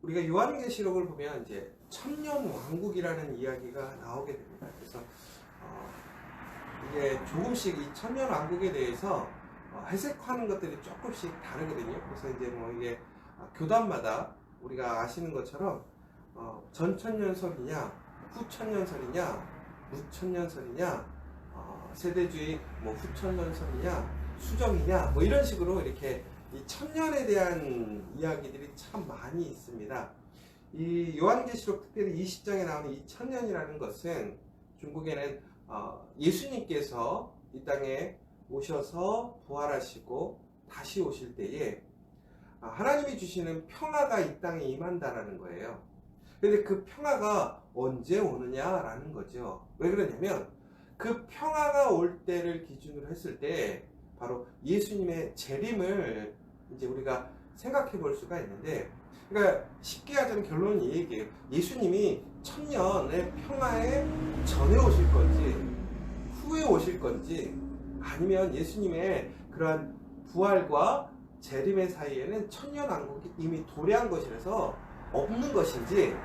우리가 요한계시록을 보면 이제 천년 왕국이라는 이야기가 나오게 됩니다. 그래서 이게 조금씩 이 천년 왕국에 대해서 해석하는 것들이 조금씩 다르거든요. 그래서 이제 뭐 이게 교단마다 우리가 아시는 것처럼 전천년설이냐, 후천년설이냐, 무천년설이냐, 세대주의 뭐 후천년설이냐, 수정이냐, 뭐 이런 식으로 이렇게 이 천년에 대한 이야기들이 참 많이 있습니다. 이 요한계시록 특별히 20장에 나오는 이 천년이라는 것은 중국에는 예수님께서 이 땅에 오셔서 부활하시고 다시 오실 때에 하나님이 주시는 평화가 이 땅에 임한다라는 거예요. 그런데 그 평화가 언제 오느냐라는 거죠. 왜 그러냐면 그 평화가 올 때를 기준으로 했을 때 바로 예수님의 재림을 이제 우리가 생각해 볼 수가 있는데, 그러니까 쉽게 하자면 결론은 이 얘기예요. 예수님이 천년의 평화에 전에 오실 건지 후에 오실 건지, 아니면 예수님의 그러한 부활과 재림의 사이에는 천년왕국이 이미 도래한 것이라서 없는 것인지,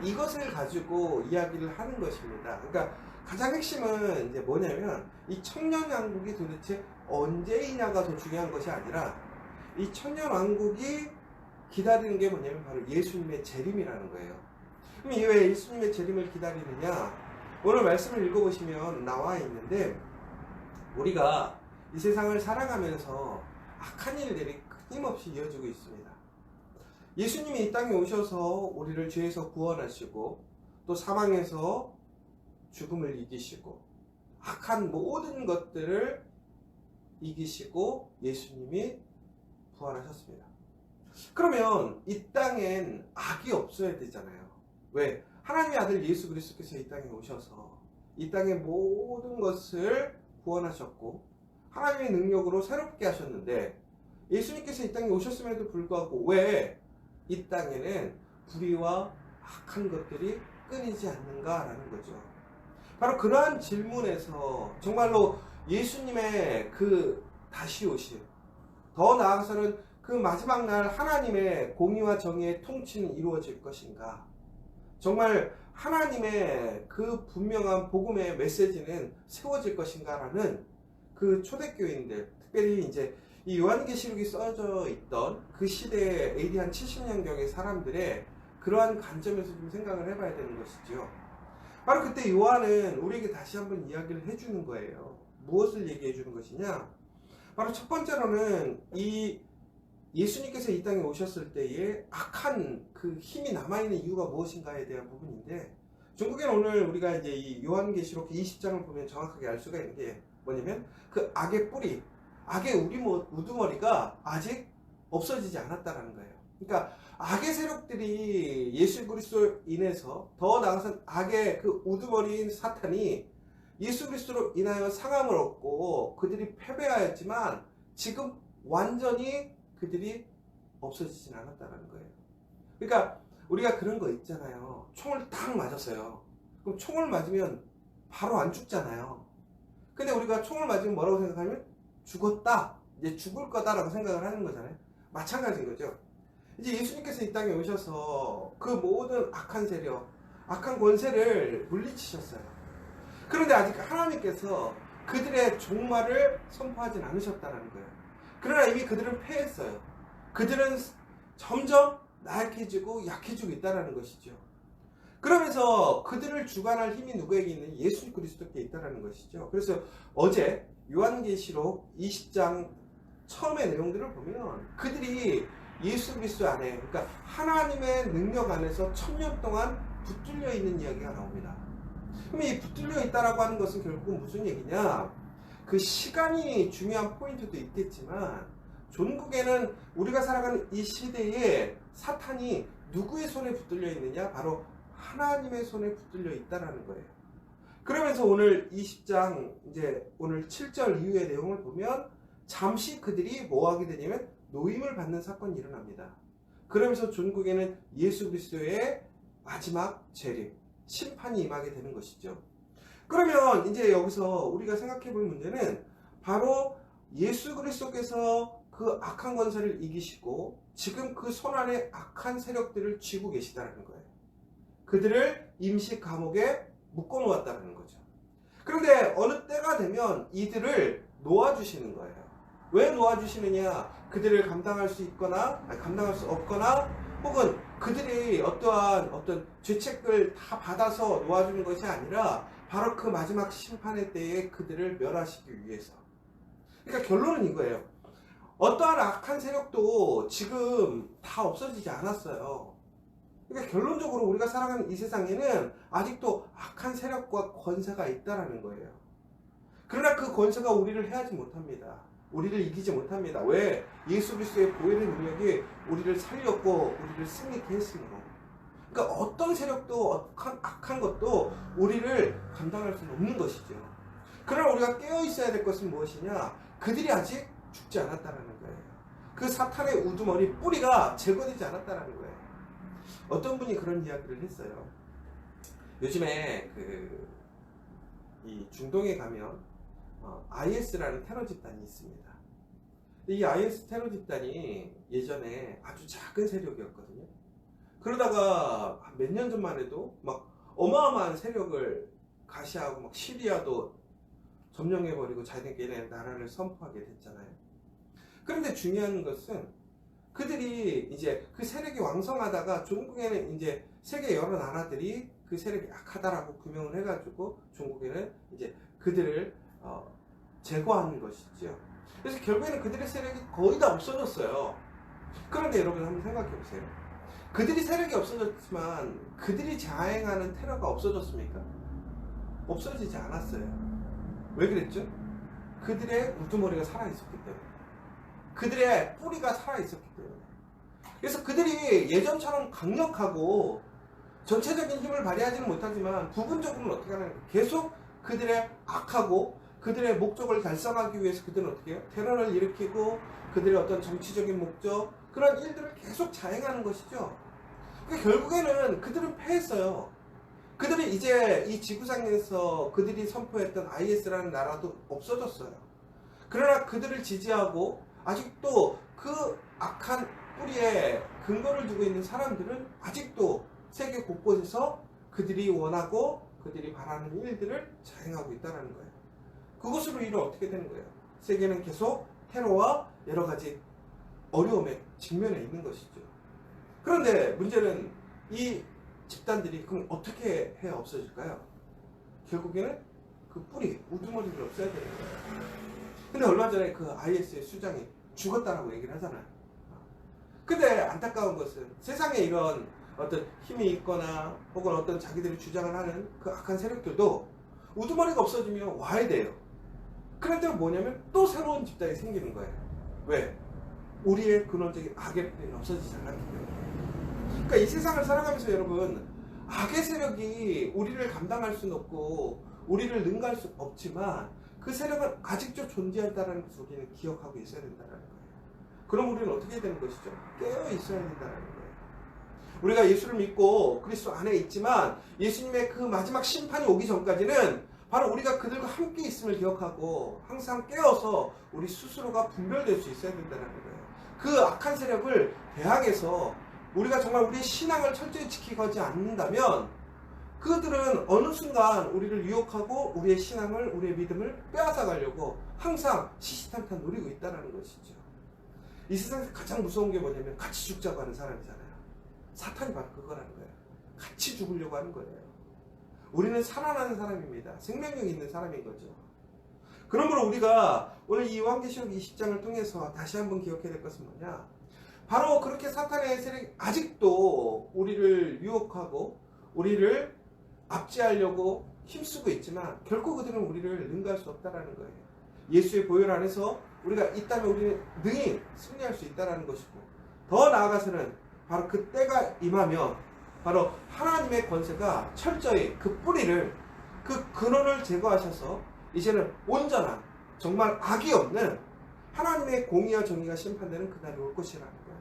이것을 가지고 이야기를 하는 것입니다. 그러니까 가장 핵심은 이제 뭐냐면 이 천년왕국이 도대체 언제이냐가 더 중요한 것이 아니라 이 천년왕국이 기다리는 게 뭐냐면 바로 예수님의 재림이라는 거예요. 그럼 왜 예수님의 재림을 기다리느냐? 오늘 말씀을 읽어보시면 나와 있는데, 우리가 이 세상을 살아가면서 악한 일들이 끊임없이 이어지고 있습니다. 예수님이 이 땅에 오셔서 우리를 죄에서 구원하시고 또 사망에서 죽음을 이기시고 악한 모든 것들을 이기시고 예수님이 부활하셨습니다. 그러면 이 땅엔 악이 없어야 되잖아요. 왜? 하나님의 아들 예수 그리스도께서 이 땅에 오셔서 이 땅의 모든 것을 구원하셨고 하나님의 능력으로 새롭게 하셨는데, 예수님께서 이 땅에 오셨음에도 불구하고 왜 이 땅에는 불의와 악한 것들이 끊이지 않는가라는 거죠. 바로 그러한 질문에서 정말로 예수님의 그 다시 오심, 더 나아가서는 그 마지막 날 하나님의 공의와 정의의 통치는 이루어질 것인가, 정말 하나님의 그 분명한 복음의 메시지는 세워질 것인가라는 그 초대교인들, 특별히 이제 이 요한계시록이 써져 있던 그 시대의 AD 한 70년경의 사람들의 그러한 관점에서 좀 생각을 해봐야 되는 것이죠. 바로 그때 요한은 우리에게 다시 한번 이야기를 해주는 거예요. 무엇을 얘기해 주는 것이냐? 바로 첫 번째로는 이 예수님께서 이 땅에 오셨을 때에 악한 그 힘이 남아있는 이유가 무엇인가에 대한 부분인데, 중국에는 오늘 우리가 이제 이 요한계시록 20장을 보면 정확하게 알 수가 있는 게 뭐냐면 그 악의 뿌리, 악의 우두머리가 아직 없어지지 않았다는 거예요. 그러니까 악의 세력들이 예수 그리스도로 인해서, 더 나아가서 악의 그 우두머리인 사탄이 예수 그리스도로 인하여 상함을 얻고 그들이 패배하였지만 지금 완전히 그들이 없어지진 않았다는 거예요. 그러니까 우리가 그런 거 있잖아요. 총을 딱 맞았어요. 그럼 총을 맞으면 바로 안 죽잖아요. 근데 우리가 총을 맞으면 뭐라고 생각하면 죽었다, 이제 죽을 거다라고 생각을 하는 거잖아요. 마찬가지인 거죠. 이제 예수님께서 이 땅에 오셔서 그 모든 악한 세력, 악한 권세를 물리치셨어요. 그런데 아직 하나님께서 그들의 종말을 선포하진 않으셨다는 거예요. 그러나 이미 그들은 패했어요. 그들은 점점 나약해지고 약해지고 있다는 것이죠. 그러면서 그들을 주관할 힘이 누구에게 있는? 예수 그리스도께 있다는 것이죠. 그래서 어제 요한계시록 20장 처음의 내용들을 보면 그들이 예수 그리스도 안에, 그러니까 하나님의 능력 안에서 1000년 동안 붙들려 있는 이야기가 나옵니다. 그럼 이 붙들려 있다라고 하는 것은 결국은 무슨 얘기냐? 그 시간이 중요한 포인트도 있겠지만 종국에는 우리가 살아가는 이 시대에 사탄이 누구의 손에 붙들려 있느냐? 바로 하나님의 손에 붙들려 있다라는 거예요. 그러면서 오늘 20장 이제 오늘 7절 이후의 내용을 보면 잠시 그들이 뭐 하게 되냐면 노임을 받는 사건이 일어납니다. 그러면서 종국에는 예수 그리스도의 마지막 재림, 심판이 임하게 되는 것이죠. 그러면 이제 여기서 우리가 생각해 볼 문제는 바로 예수 그리스도께서 그 악한 권세를 이기시고 지금 그 손안에 악한 세력들을 쥐고 계시다는 거예요. 그들을 임시 감옥에 묶어 놓았다는 거죠. 그런데 어느 때가 되면 이들을 놓아주시는 거예요. 왜 놓아주시느냐? 그들을 감당할 수 있거나 감당할 수 없거나 혹은 그들이 어떤 죄책을 다 받아서 놓아주는 것이 아니라 바로 그 마지막 심판의 때에 그들을 멸하시기 위해서. 그러니까 결론은 이거예요. 어떠한 악한 세력도 지금 다 없어지지 않았어요. 그러니까 결론적으로 우리가 살아가는 이 세상에는 아직도 악한 세력과 권세가 있다라는 거예요. 그러나 그 권세가 우리를 해하지 못합니다. 우리를 이기지 못합니다. 왜? 예수 그리스도의 보혈의 능력이 우리를 살렸고 우리를 승리케 했습니다. 그러니까 어떤 세력도 악한 것도 우리를 감당할 수는 없는 것이죠. 그러나 우리가 깨어 있어야 될 것은 무엇이냐? 그들이 아직 죽지 않았다는 거예요. 그 사탄의 우두머리 뿌리가 제거되지 않았다는 거예요. 어떤 분이 그런 이야기를 했어요. 요즘에 이 중동에 가면 IS라는 테러 집단이 있습니다. 이 IS 테러 집단이 예전에 아주 작은 세력이었거든요. 그러다가 몇 년 전만 해도 막 어마어마한 세력을 가시하고 막 시리아도 점령해버리고 자기네들의 나라를 선포하게 됐잖아요. 그런데 중요한 것은 그들이 이제 그 세력이 왕성하다가 종국에는 이제 세계 여러 나라들이 그 세력이 약하다라고 규명을 해가지고 종국에는 이제 그들을 제거하는 것이죠. 그래서 결국에는 그들의 세력이 거의 다 없어졌어요. 그런데 여러분 한번 생각해 보세요. 그들이 세력이 없어졌지만 그들이 자행하는 테러가 없어졌습니까? 없어지지 않았어요. 왜 그랬죠? 그들의 우두머리가 살아있었기 때문에, 그들의 뿌리가 살아있었기 때문에. 그래서 그들이 예전처럼 강력하고 전체적인 힘을 발휘하지는 못하지만 부분적으로는 어떻게 하냐면 계속 그들의 악하고 그들의 목적을 달성하기 위해서 그들은 어떻게 해요? 테러를 일으키고 그들의 어떤 정치적인 목적, 그런 일들을 계속 자행하는 것이죠. 그러니까 결국에는 그들은 패했어요. 그들이 이제 이 지구상에서 그들이 선포했던 IS라는 나라도 없어졌어요. 그러나 그들을 지지하고 아직도 그 악한 뿌리에 근거를 두고 있는 사람들은 아직도 세계 곳곳에서 그들이 원하고 그들이 바라는 일들을 자행하고 있다는 거예요. 그것으로 이를 어떻게 되는 거예요? 세계는 계속 테러와 여러 가지 어려움에 직면해 있는 것이죠. 그런데 문제는 이 집단들이 그럼 어떻게 해야 없어질까요? 결국에는 그 뿌리, 우두머리를 없애야 되는 거예요. 근데 얼마 전에 그 IS의 수장이 죽었다라고 얘기를 하잖아요. 근데 안타까운 것은 세상에 이런 어떤 힘이 있거나 혹은 어떤 자기들이 주장을 하는 그 악한 세력들도 우두머리가 없어지면 와야 돼요. 그런데 뭐냐면 또 새로운 집단이 생기는 거예요. 왜? 우리의 근원적인 악의 뿌리는 없어지지 않았기 때문에. 그러니까 이 세상을 살아가면서 여러분, 악의 세력이 우리를 감당할 수는 없고 우리를 능가할 수 없지만 그 세력은 아직도 존재한다는 것을 우리는 기억하고 있어야 된다는 거예요. 그럼 우리는 어떻게 해야 되는 것이죠? 깨어 있어야 된다는 거예요. 우리가 예수를 믿고 그리스도 안에 있지만 예수님의 그 마지막 심판이 오기 전까지는 바로 우리가 그들과 함께 있음을 기억하고 항상 깨어서 우리 스스로가 분별될 수 있어야 된다는 거예요. 그 악한 세력을 대항해서 우리가 정말 우리의 신앙을 철저히 지키고 하지 않는다면 그들은 어느 순간 우리를 유혹하고 우리의 신앙을, 우리의 믿음을 빼앗아가려고 항상 시시탄탄 노리고 있다는 것이죠. 이 세상에서 가장 무서운 게 뭐냐면 같이 죽자고 하는 사람이잖아요. 사탄이 바로 그거라는 거예요. 같이 죽으려고 하는 거예요. 우리는 살아나는 사람입니다. 생명력이 있는 사람인 거죠. 그러므로 우리가 오늘 이 요한계시록 20장을 통해서 다시 한번 기억해야 될 것은 뭐냐? 바로 그렇게 사탄의 세력이 아직도 우리를 유혹하고 우리를 압제하려고 힘쓰고 있지만 결코 그들은 우리를 능가할 수 없다는 거예요. 예수의 보혈 안에서 우리가 있다면 우리는 능히 승리할 수 있다는 것이고, 더 나아가서는 바로 그 때가 임하면 바로 하나님의 권세가 철저히 그 뿌리를, 그 근원을 제거하셔서 이제는 온전한, 정말 악이 없는 하나님의 공의와 정의가 심판되는 그날이 올 것이라는 거예요.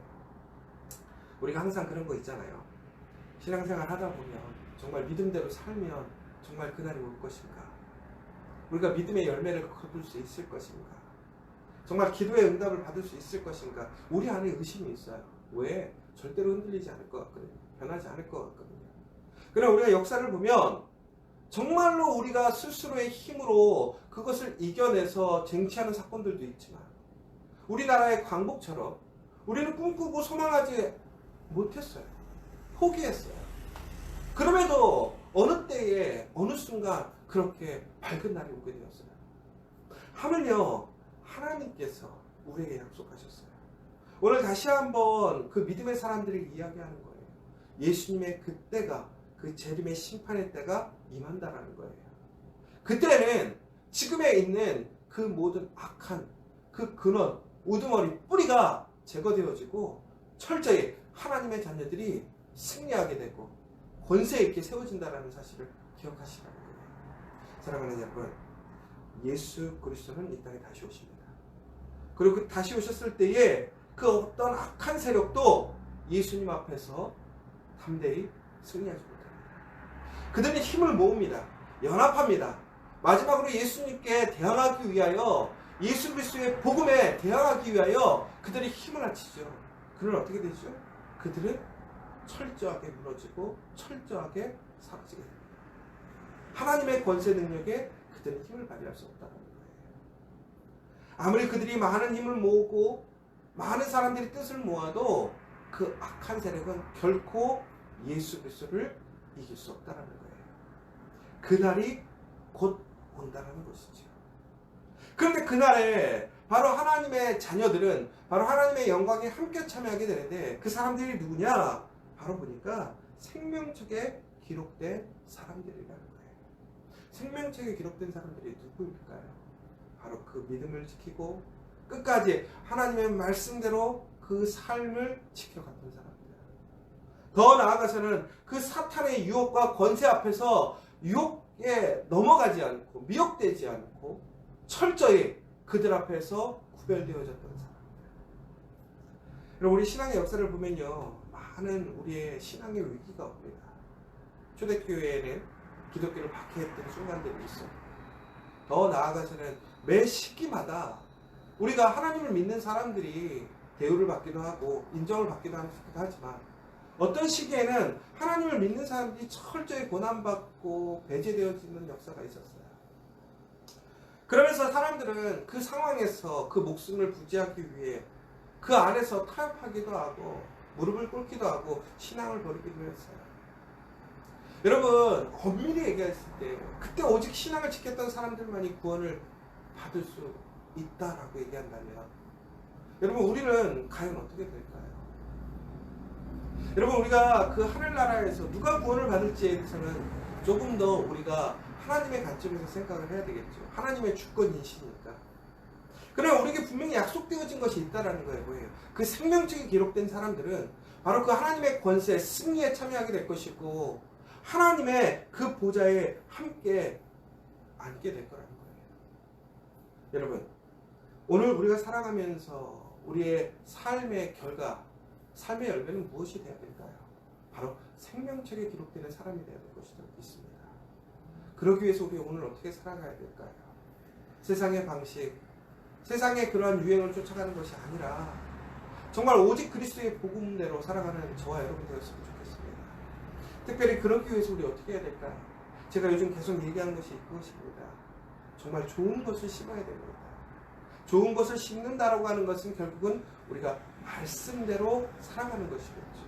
우리가 항상 그런 거 있잖아요. 신앙생활 하다 보면 정말 믿음대로 살면 정말 그날이 올 것인가? 우리가 믿음의 열매를 거둘 수 있을 것인가? 정말 기도의 응답을 받을 수 있을 것인가? 우리 안에 의심이 있어요. 왜? 절대로 흔들리지 않을 것 같거든요. 변하지 않을 것 같거든요. 그러나 우리가 역사를 보면 정말로 우리가 스스로의 힘으로 그것을 이겨내서 쟁취하는 사건들도 있지만 우리나라의 광복처럼 우리는 꿈꾸고 소망하지 못했어요. 포기했어요. 그럼에도 어느 때에 어느 순간 그렇게 밝은 날이 오게 되었어요. 하물며 하나님께서 우리에게 약속하셨어요. 오늘 다시 한번 그 믿음의 사람들이 이야기하는 거예요. 예수님의 그때가, 그 재림의 심판의 때가 임한다라는 거예요. 그때는 지금에 있는 그 모든 악한 그 근원, 우두머리, 뿌리가 제거되어지고 철저히 하나님의 자녀들이 승리하게 되고 권세 있게 세워진다라는 사실을 기억하시라는 거예요. 사랑하는 여러분, 예수 그리스도는 이 땅에 다시 오십니다. 그리고 그 다시 오셨을 때에 그 어떤 악한 세력도 예수님 앞에서 담대히 승리하지 못합니다. 그들은 힘을 모읍니다. 연합합니다. 마지막으로 예수님께 대항하기 위하여, 예수 그리스도의 복음에 대항하기 위하여 그들이 힘을 합치죠. 그는 어떻게 되죠? 그들은 철저하게 무너지고 철저하게 사라지게 됩니다. 하나님의 권세 능력에 그들은 힘을 발휘할 수 없다는 거예요. 아무리 그들이 많은 힘을 모으고 많은 사람들이 뜻을 모아도 그 악한 세력은 결코 예수 그리스도를 이길 수 없다는 거예요. 그날이 곧 온다는 것이죠. 그런데 그날에 바로 하나님의 자녀들은 바로 하나님의 영광에 함께 참여하게 되는데 그 사람들이 누구냐? 바로 보니까 생명책에 기록된 사람들이라는 거예요. 생명책에 기록된 사람들이 누구일까요? 바로 그 믿음을 지키고 끝까지 하나님의 말씀대로 그 삶을 지켜갔던 사람들. 더 나아가서는 그 사탄의 유혹과 권세 앞에서 유혹에 넘어가지 않고 미혹되지 않고 철저히 그들 앞에서 구별되어졌던 사람들. 여러분, 우리 신앙의 역사를 보면요, 많은 우리의 신앙의 위기가 옵니다. 초대교회에는 기독교를 박해했던 순간들이 있어요. 더 나아가서는 매 시기마다 우리가 하나님을 믿는 사람들이 대우를 받기도 하고 인정을 받기도 하지만 어떤 시기에는 하나님을 믿는 사람들이 철저히 고난받고 배제되어지는 역사가 있었어요. 그러면서 사람들은 그 상황에서 그 목숨을 부지하기 위해 그 안에서 타협하기도 하고 무릎을 꿇기도 하고 신앙을 버리기도 했어요. 여러분, 엄밀히 얘기했을 때 그때 오직 신앙을 지켰던 사람들만이 구원을 받을 수 있다라고 얘기한다면 여러분, 우리는 과연 어떻게 될까요? 여러분, 우리가 그 하늘나라에서 누가 구원을 받을지에 대해서는 조금 더 우리가 하나님의 관점에서 생각을 해야 되겠죠. 하나님의 주권이시니까. 그러나 우리에게 분명히 약속되어진 것이 있다라는 거예요. 뭐예요? 그 생명책에 기록된 사람들은 바로 그 하나님의 권세, 승리에 참여하게 될 것이고 하나님의 그 보좌에 함께 앉게 될 거라는 거예요. 여러분, 오늘 우리가 살아가면서 우리의 삶의 결과, 삶의 열매는 무엇이 되어야 될까요? 바로 생명책에 기록되는 사람이 되어야 될 것이 있습니다. 그러기 위해서 우리 오늘 어떻게 살아가야 될까요? 세상의 방식, 세상의 그러한 유행을 쫓아가는 것이 아니라 정말 오직 그리스도의 복음대로 살아가는 저와 여러분 되었으면 좋겠습니다. 특별히 그러기 위해서 우리 어떻게 해야 될까요? 제가 요즘 계속 얘기하는 것이 이것입니다. 정말 좋은 것을 심어야 됩니다. 좋은 것을 심는다라고 하는 것은 결국은 우리가 말씀대로 살아가는 것이겠죠.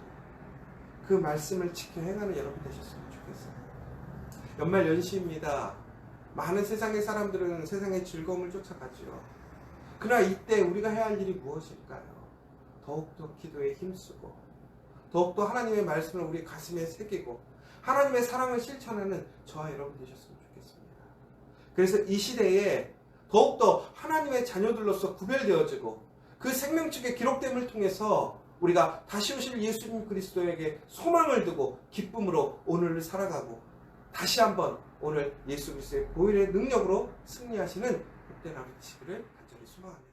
그 말씀을 지켜 행하는 여러분 되셨으면 좋겠어요. 연말 연시입니다. 많은 세상의 사람들은 세상의 즐거움을 쫓아가죠. 그러나 이때 우리가 해야 할 일이 무엇일까요? 더욱더 기도에 힘쓰고 더욱더 하나님의 말씀을 우리 가슴에 새기고 하나님의 사랑을 실천하는 저와 여러분 되셨으면 좋겠습니다. 그래서 이 시대에 더욱더 하나님의 자녀들로서 구별되어지고 그 생명책에 기록됨을 통해서 우리가 다시 오실 예수님 그리스도에게 소망을 두고 기쁨으로 오늘을 살아가고 다시 한번 오늘 예수 그리스도의 보혈의 능력으로 승리하시는 복된 하루 되시기를 간절히 소망합니다.